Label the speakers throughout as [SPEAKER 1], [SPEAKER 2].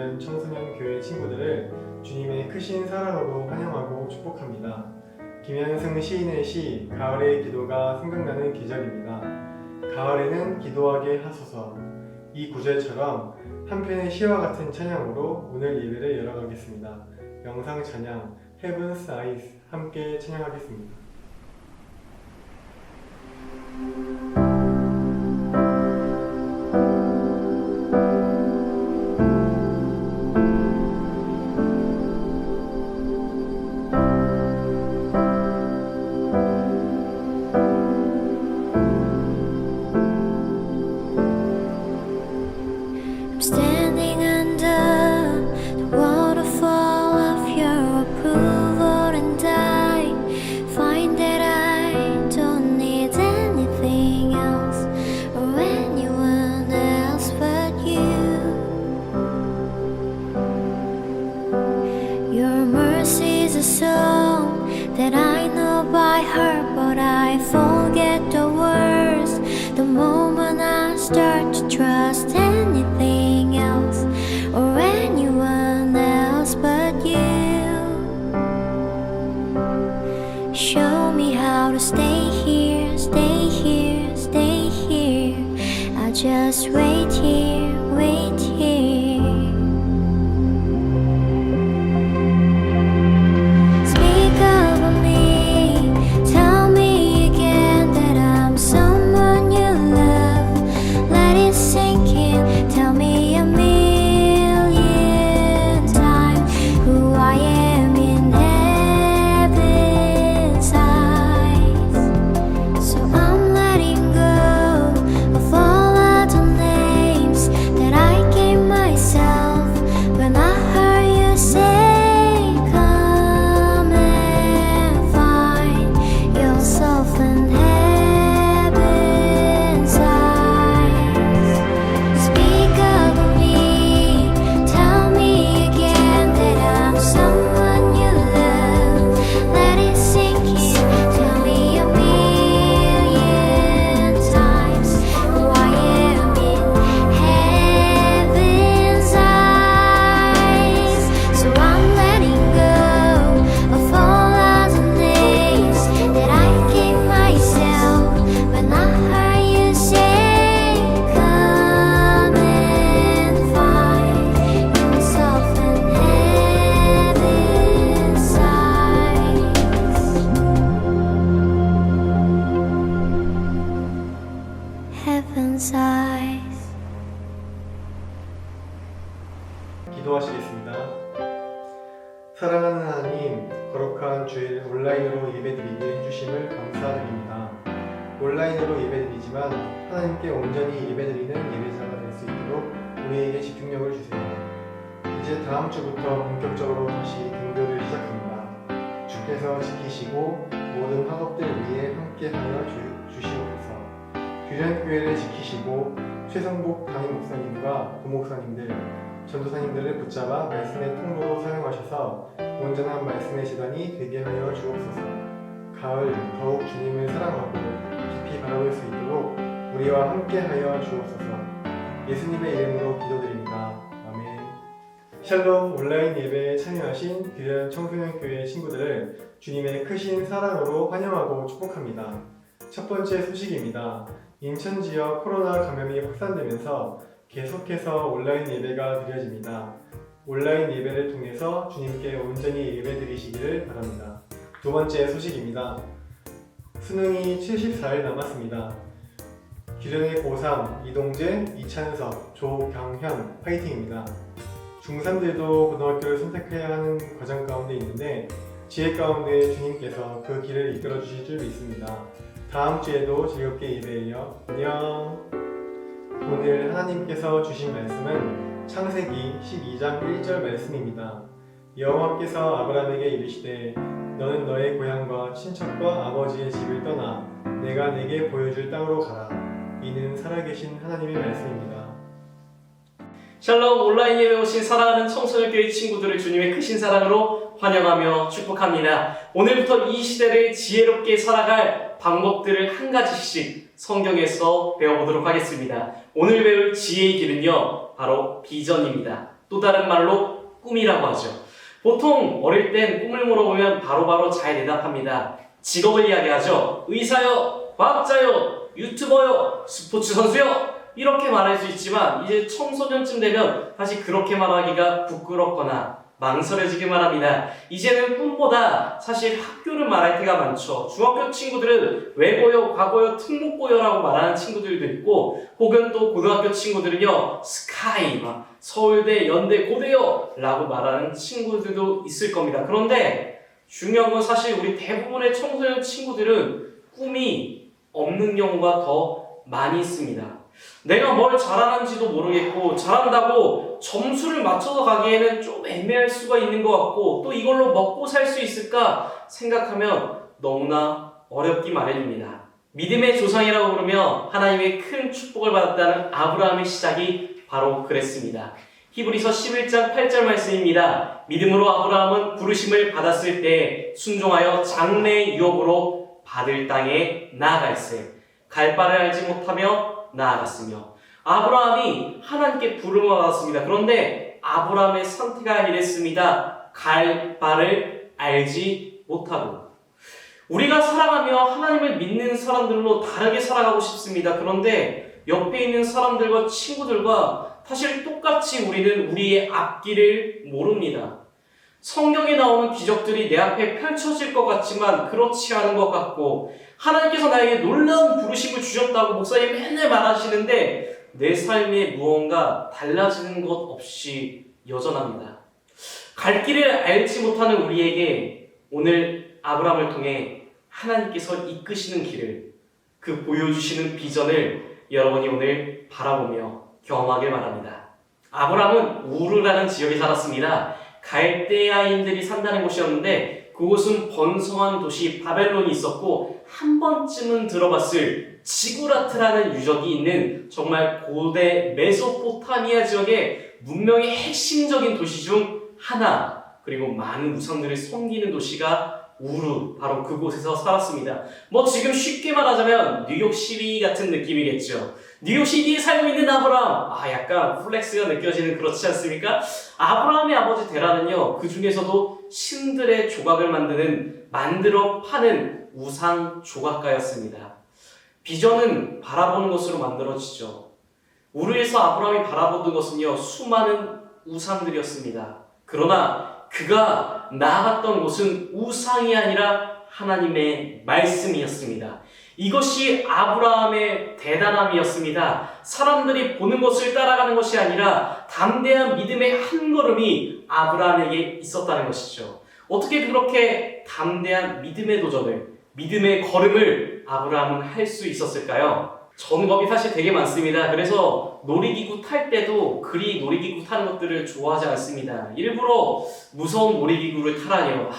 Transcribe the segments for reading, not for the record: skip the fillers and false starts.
[SPEAKER 1] 귀련 청소년 교회 친구들을 주님의 크신 사랑으로 환영하고 축복합니다. 김현승 시인의 시 가을의 기도가 생각나는 계절입니다. 가을에는 기도하게 하소서. 이 구절처럼 한 편의 시와 같은 찬양으로 오늘 예배를 열어가겠습니다. 영상 찬양 Heaven's Eyes 함께 찬양하겠습니다.
[SPEAKER 2] Standing under the waterfall of your approval, and I find that I don't need anything else or anyone else but you. Your mercy is a song that I know by heart, but I forget the words the moment I start to trust anything else or anyone else but you. Show me how to stay here, stay here, stay here. I'll just wait here, wait here. Speak over me, tell me again that I'm someone you love. Let it sink in, tell me a million times who I am in heaven's eyes. So I'm letting go of all other names that I gave myself when I heard you say, come and find yourself in heaven's eyes. Speak over me, tell me again that I'm someone you love. Let it sink in, tell me a million times who I am in heaven's eyes. So I'm letting go of all other names that I gave myself when I heard you say, come and find yourself in heaven's eyes. Heaven's eyes.
[SPEAKER 1] 기도하시겠습니다. 사랑하는 하나님, 거룩한 주일 온라인으로 예배드리게 해주심을 감사드립니다. 온라인으로 예배드리지만 하나님께 온전히 예배드리는 예배자가 될 수 있도록 우리에게 집중력을 주세요. 이제 다음 주부터 본격적으로 다시 등교를 시작합니다. 주께서 지키시고 모든 학업들 위해 함께하여 주시옵소서. 귀련교회를 지키시고 최성복 담임 목사님과 부목사님들, 전도사님들을 붙잡아 말씀의 통로로 사용하셔서 온전한 말씀의 재단이 되게 하여 주옵소서. 가을 더욱 주님을 사랑하고 깊이 바라볼 수 있도록 우리와 함께 하여 주옵소서. 예수님의 이름으로 기도드립니다. 아멘. 샬롬 온라인 예배에 참여하신 귀련 청소년 교회 친구들을 주님의 크신 사랑으로 환영하고 축복합니다. 첫 번째 소식입니다. 인천 지역 코로나 감염이 확산되면서 계속해서 온라인 예배가 드려집니다. 온라인 예배를 통해서 주님께 온전히 예배드리시기를 바랍니다. 두 번째 소식입니다. 수능이 74일 남았습니다. 기련의 고3 이동재, 이찬석, 조경현 화이팅입니다. 중3들도 고등학교를 선택해야 하는 과정 가운데 있는데 지혜 가운데 주님께서 그 길을 이끌어 주실 줄 믿습니다. 다음 주에도 즐겁게 예배해요. 안녕. 오늘 하나님께서 주신 말씀은 창세기 12장 1절 말씀입니다. 여호와께서 아브라함에게 이르시되 너는 너의 고향과 친척과 아버지의 집을 떠나 내가 네게 보여줄 땅으로 가라. 이는 살아계신 하나님의 말씀입니다.
[SPEAKER 3] 샬롬 온라인 예배 오신 사랑하는 청소년교회 친구들을 주님의 크신 사랑으로 환영하며 축복합니다. 오늘부터 이 시대를 지혜롭게 살아갈 방법들을 한 가지씩 성경에서 배워보도록 하겠습니다. 오늘 배울 지혜의 길은요, 바로 비전입니다. 또 다른 말로 꿈이라고 하죠. 보통 어릴 땐 꿈을 물어보면 바로바로 잘 대답합니다. 직업을 이야기하죠. 의사요, 과학자요, 유튜버요, 스포츠 선수요, 이렇게 말할 수 있지만 이제 청소년쯤 되면 사실 그렇게 말하기가 부끄럽거나 망설여지기만 합니다. 이제는 꿈보다 사실 학교를 말할 때가 많죠. 중학교 친구들은 외고요, 과고요, 특목고요라고 말하는 친구들도 있고, 혹은 또 고등학교 친구들은요, 스카이, 서울대, 연대, 고대요 라고 말하는 친구들도 있을 겁니다. 그런데 중요한 건 사실 우리 대부분의 청소년 친구들은 꿈이 없는 경우가 더 많이 있습니다. 내가 뭘 잘하는지도 모르겠고, 잘한다고 점수를 맞춰서 가기에는 좀 애매할 수가 있는 것 같고, 또 이걸로 먹고 살 수 있을까 생각하면 너무나 어렵기 마련입니다. 믿음의 조상이라고 부르며 하나님의 큰 축복을 받았다는 아브라함의 시작이 바로 그랬습니다. 히브리서 11장 8절 말씀입니다. 믿음으로 아브라함은 부르심을 받았을 때 순종하여 장래의 유업으로 받을 땅에 나아갈세 갈 바를 알지 못하며 나아갔으며. 아브라함이 하나님께 부름을 받았습니다. 그런데 아브라함의 상태가 이랬습니다. 갈 바를 알지 못하고. 우리가 살아가며 하나님을 믿는 사람들로 다르게 살아가고 싶습니다. 그런데 옆에 있는 사람들과 친구들과 사실 똑같이 우리는 우리의 앞길을 모릅니다. 성경에 나오는 기적들이 내 앞에 펼쳐질 것 같지만 그렇지 않은 것 같고, 하나님께서 나에게 놀라운 부르심을 주셨다고 목사님 맨날 말하시는데 내 삶에 무언가 달라지는 것 없이 여전합니다. 갈 길을 알지 못하는 우리에게 오늘 아브라함을 통해 하나님께서 이끄시는 길을, 그 보여주시는 비전을 여러분이 오늘 바라보며 경험하길 바랍니다. 아브라함은 우르라는 지역에 살았습니다. 갈대아인들이 산다는 곳이었는데 그곳은 번성한 도시 바벨론이 있었고, 한 번쯤은 들어봤을 지구라트라는 유적이 있는 정말 고대 메소포타미아 지역의 문명의 핵심적인 도시 중 하나, 그리고 많은 우상들을 섬기는 도시가 우르, 바로 그곳에서 살았습니다. 지금 쉽게 말하자면 뉴욕시티 같은 느낌이겠죠. 뉴욕시티에 살고 있는 아브라함, 약간 플렉스가 느껴지는, 그렇지 않습니까? 아브라함의 아버지 데라는요, 그 중에서도 신들의 조각을 만들어 파는 우상 조각가였습니다. 비전은 바라보는 것으로 만들어지죠. 우르에서 아브라함이 바라보던 것은요, 수많은 우상들이었습니다. 그러나 그가 나아갔던 곳은 우상이 아니라 하나님의 말씀이었습니다. 이것이 아브라함의 대단함이었습니다. 사람들이 보는 것을 따라가는 것이 아니라 담대한 믿음의 한 걸음이 아브라함에게 있었다는 것이죠. 어떻게 그렇게 담대한 믿음의 도전을, 믿음의 걸음을 아브라함은 할 수 있었을까요? 전겁이 사실 되게 많습니다. 그래서 놀이기구 탈 때도 그리 놀이기구 타는 것들을 좋아하지 않습니다. 일부러 무서운 놀이기구를 타라니요.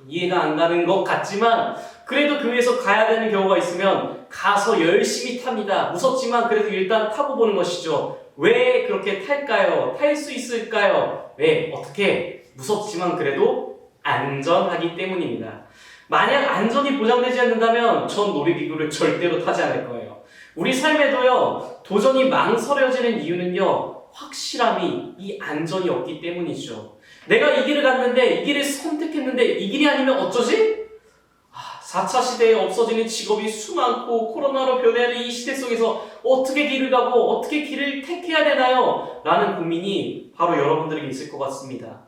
[SPEAKER 3] 이해가 안 가는 것 같지만 그래도 그 위에서 가야 되는 경우가 있으면 가서 열심히 탑니다. 무섭지만 그래도 일단 타고 보는 것이죠. 왜 그렇게 탈까요? 탈 수 있을까요? 왜? 어떻게? 무섭지만 그래도 안전하기 때문입니다. 만약 안전이 보장되지 않는다면 전 놀이기구를 절대로 타지 않을 거예요. 우리 삶에도요, 도전이 망설여지는 이유는요, 확실함이, 이 안전이 없기 때문이죠. 내가 이 길을 갔는데, 이 길을 선택했는데, 이 길이 아니면 어쩌지? 4차 시대에 없어지는 직업이 수많고 코로나로 변해야 이 시대 속에서 어떻게 길을 가고 어떻게 길을 택해야 되나요? 라는 고민이 바로 여러분들에게 있을 것 같습니다.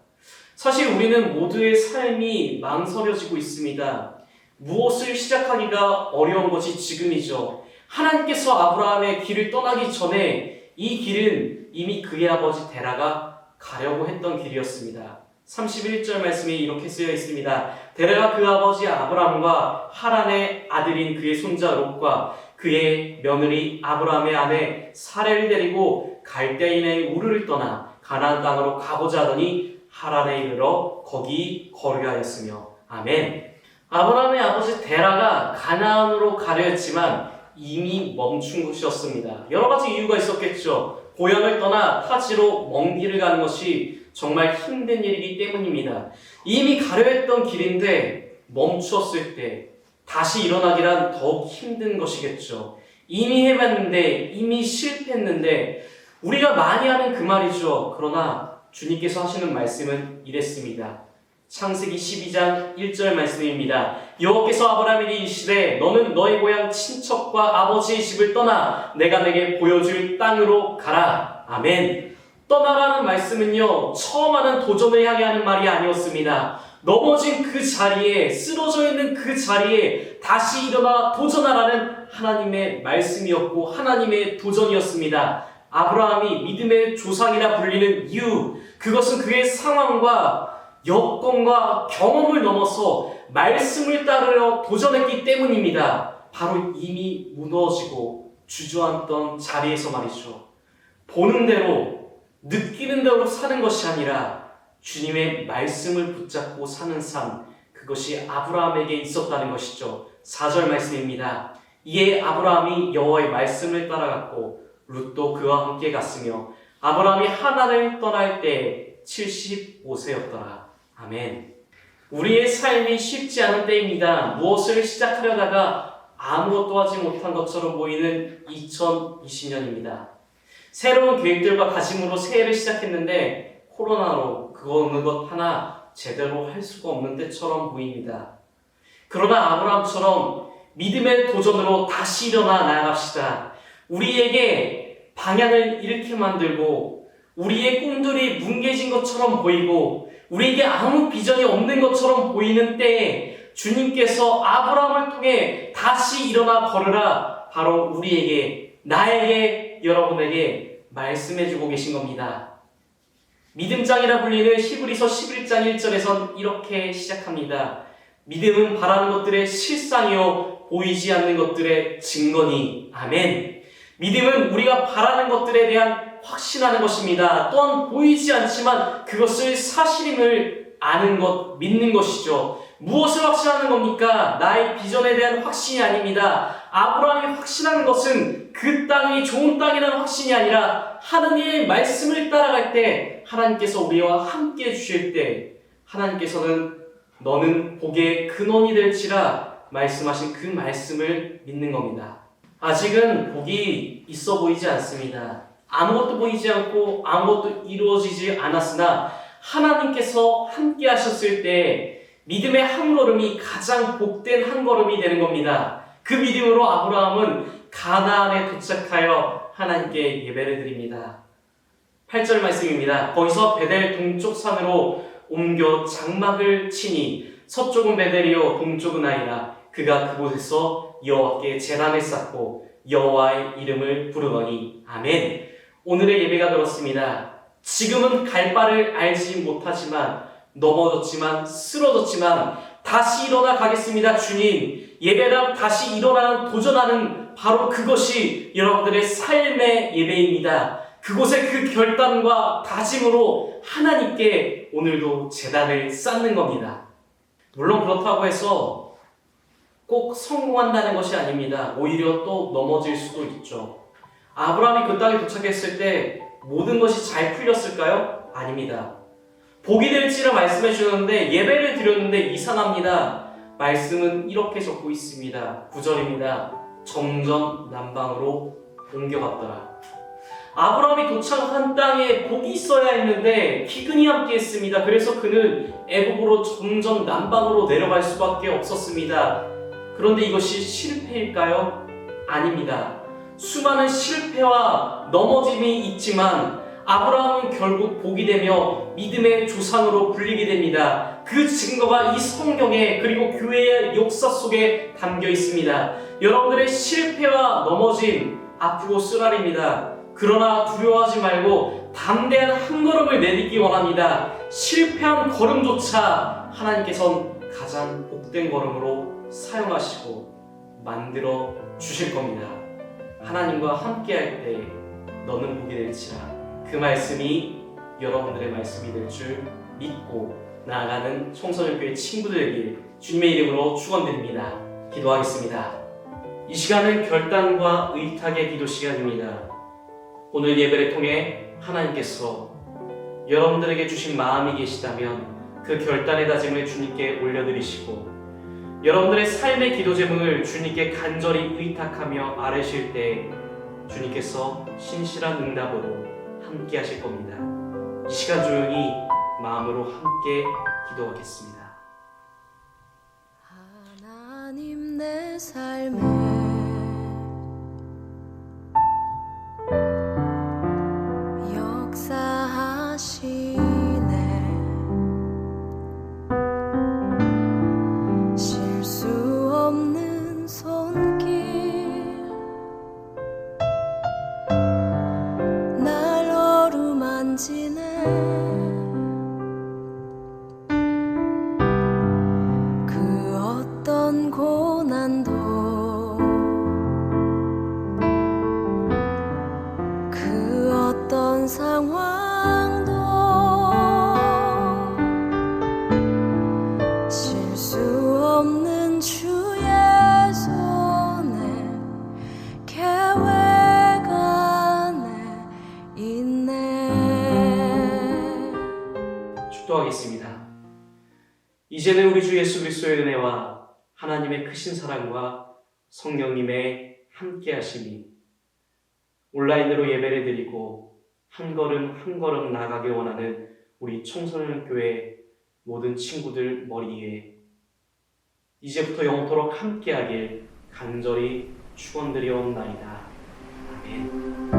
[SPEAKER 3] 사실 우리는 모두의 삶이 망설여지고 있습니다. 무엇을 시작하기가 어려운 것이 지금이죠. 하나님께서 아브라함의 길을 떠나기 전에 이 길은 이미 그의 아버지 데라가 가려고 했던 길이었습니다. 31절 말씀이 이렇게 쓰여 있습니다. 데라가 그 아버지 아브라함과 하란의 아들인 그의 손자 롯과 그의 며느리 아브라함의 아내 사레를 데리고 갈대인의 우르를 떠나 가나안 땅으로 가고자 하더니 하란에 이르러 거기 거류하였으며. 아멘. 아브라함의 아버지 데라가 가나안으로 가려 했지만 이미 멈춘 곳이었습니다. 여러 가지 이유가 있었겠죠. 고향을 떠나 타지로 먼 길을 가는 것이 정말 힘든 일이기 때문입니다. 이미 가려 했던 길인데 멈추었을 때 다시 일어나기란 더욱 힘든 것이겠죠. 이미 해봤는데, 이미 실패했는데, 우리가 많이 하는 그 말이죠. 그러나 주님께서 하시는 말씀은 이랬습니다. 창세기 12장 1절 말씀입니다. 여호와께서 아브라함에게 이르시되 너는 너의 고향 친척과 아버지의 집을 떠나 내가 내게 보여줄 땅으로 가라. 아멘. 떠나라는 말씀은요, 처음 하는 도전을 향해 하는 말이 아니었습니다. 넘어진 그 자리에, 쓰러져 있는 그 자리에 다시 일어나 도전하라는 하나님의 말씀이었고 하나님의 도전이었습니다. 아브라함이 믿음의 조상이라 불리는 이유, 그것은 그의 상황과 여건과 경험을 넘어서 말씀을 따르려 도전했기 때문입니다. 바로 이미 무너지고 주저앉던 자리에서 말이죠. 보는 대로, 느끼는 대로 사는 것이 아니라 주님의 말씀을 붙잡고 사는 삶, 그것이 아브라함에게 있었다는 것이죠. 4절 말씀입니다. 이에 아브라함이 여호와의 말씀을 따라갔고 룻도 그와 함께 갔으며 아브라함이 하란을 떠날 때 75세였더라. 아멘. 우리의 삶이 쉽지 않은 때입니다. 무엇을 시작하려다가 아무것도 하지 못한 것처럼 보이는 2020년입니다. 새로운 계획들과 다짐으로 새해를 시작했는데 코로나로 그거 어느 것 하나 제대로 할 수가 없는 때처럼 보입니다. 그러나 아브라함처럼 믿음의 도전으로 다시 일어나 나아갑시다. 우리에게 방향을 잃게 만들고 우리의 꿈들이 뭉개진 것처럼 보이고 우리에게 아무 비전이 없는 것처럼 보이는 때에 주님께서 아브라함을 통해 다시 일어나 걸으라 바로 우리에게, 나에게, 여러분에게 말씀해주고 계신 겁니다. 믿음장이라 불리는 히브리서 11장 1절에선 이렇게 시작합니다. 믿음은 바라는 것들의 실상이요 보이지 않는 것들의 증거니. 아멘. 믿음은 우리가 바라는 것들에 대한 확신하는 것입니다. 또한 보이지 않지만 그것을 사실임을 아는 것, 믿는 것이죠. 무엇을 확신하는 겁니까? 나의 비전에 대한 확신이 아닙니다. 아브라함이 확신하는 것은 그 땅이 좋은 땅이라는 확신이 아니라 하느님의 말씀을 따라갈 때, 하나님께서 우리와 함께 해주실 때 하나님께서는 너는 복의 근원이 될지라 말씀하신 그 말씀을 믿는 겁니다. 아직은 복이 있어 보이지 않습니다. 아무것도 보이지 않고 아무것도 이루어지지 않았으나 하나님께서 함께 하셨을 때 믿음의 한 걸음이 가장 복된 한 걸음이 되는 겁니다. 그 믿음으로 아브라함은 가나안에 도착하여 하나님께 예배를 드립니다. 8절 말씀입니다. 거기서 베델 동쪽 산으로 옮겨 장막을 치니 서쪽은 베델이요 동쪽은 아이라 그가 그곳에서 여호와께 제단을 쌓고 여호와의 이름을 부르더니. 아멘. 오늘의 예배가 그렇습니다. 지금은 갈 바를 알지 못하지만 넘어졌지만 쓰러졌지만 다시 일어나 가겠습니다. 주님, 예배랑 다시 일어나는 도전하는 바로 그것이 여러분들의 삶의 예배입니다. 그곳에 그 결단과 다짐으로 하나님께 오늘도 제단을 쌓는 겁니다. 물론 그렇다고 해서 꼭 성공한다는 것이 아닙니다. 오히려 또 넘어질 수도 있죠. 아브라함이 그 땅에 도착했을 때 모든 것이 잘 풀렸을까요? 아닙니다. 복이 될지라 말씀해 주셨는데 예배를 드렸는데 이상합니다. 말씀은 이렇게 적고 있습니다. 9절입니다. 점점 남방으로 옮겨갔더라. 아브라함이 도착한 땅에 복이 있어야 했는데 기근이 함께 했습니다. 그래서 그는 애굽으로 점점 남방으로 내려갈 수밖에 없었습니다. 그런데 이것이 실패일까요? 아닙니다. 수많은 실패와 넘어짐이 있지만 아브라함은 결국 복이 되며 믿음의 조상으로 불리게 됩니다. 그 증거가 이 성경에 그리고 교회의 역사 속에 담겨 있습니다. 여러분들의 실패와 넘어짐 아프고 쓰라립니다. 그러나 두려워하지 말고 담대한 한 걸음을 내딛기 원합니다. 실패한 걸음조차 하나님께서는 가장 복된 걸음으로 사용하시고 만들어 주실 겁니다. 하나님과 함께 할 때 너는 복이 될지라, 그 말씀이 여러분들의 말씀이 될 줄 믿고 나아가는 청소년교회 친구들 되길 주님의 이름으로 축원드립니다. 기도하겠습니다. 이 시간은 결단과 의탁의 기도 시간입니다. 오늘 예배를 통해 하나님께서 여러분들에게 주신 마음이 계시다면 그 결단의 다짐을 주님께 올려드리시고 여러분들의 삶의 기도 제목을 주님께 간절히 의탁하며 아뢰실 때 주님께서 신실한 응답으로 함께 하실 겁니다. 이 시간 조용히 마음으로 함께 기도하겠습니다.
[SPEAKER 4] 하나님 내 삶에 역사하시네. 실수 없는 손길 날 어루만지네. 그 어떤 고난도 그 어떤 상황도 실수 없는 주의 손에 계획 안에 있네.
[SPEAKER 3] 축도하겠습니다. 이제는 우리 주 예수 그리스도의 은혜와 하나님의 크신 사랑과 성령님의 함께하심이 온라인으로 예배를 드리고 한 걸음 한 걸음 나아가길 원하는 우리 청소년 교회 모든 친구들 머리에 이제부터 영원토록 함께하길 간절히 축원드리옵나이다. 아멘.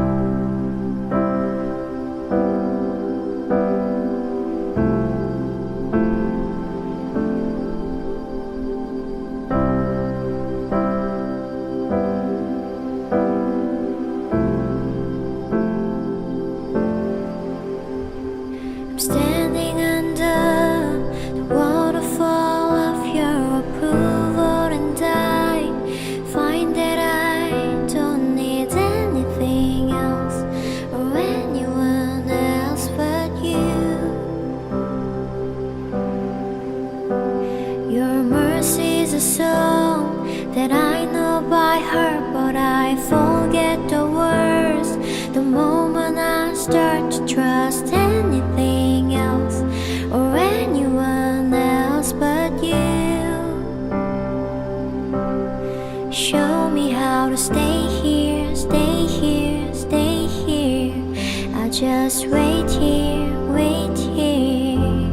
[SPEAKER 2] I'm standing under the waterfall of your approval, and I find that I don't need anything else or anyone else but you. Your mercy is a song that I know by heart, but I forget the words the moment I start to trust anything else or anyone else but you. Show me how to stay here, stay here, stay here. I'll just wait here, wait here.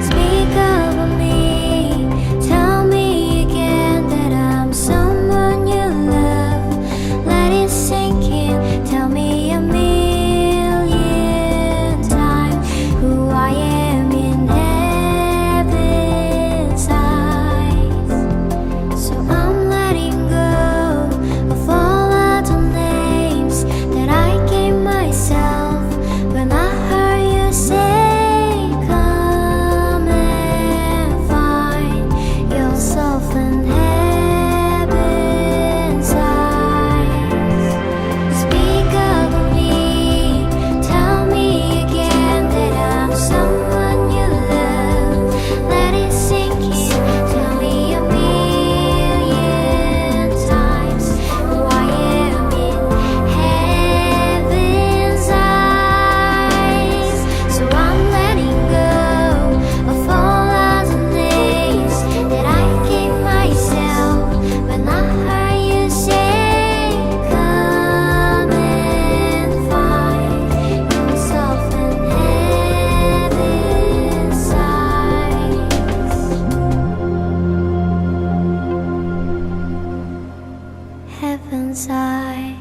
[SPEAKER 2] Speak over me, tell me again that I'm someone you love. Let it sink in, tell me a million times who I am in heaven's eyes. So I'm letting go of all other names that I gave myself when I heard you say, come and find yourself in heaven's eyes. Speak over me, tell me again that I'm someone you love. Let it sink in, tell me a million times who I am in heaven's eyes. So I'm letting go of all other names that I gave myself when I heard you say, come and find yourself in heaven's eyes. Heaven's eyes.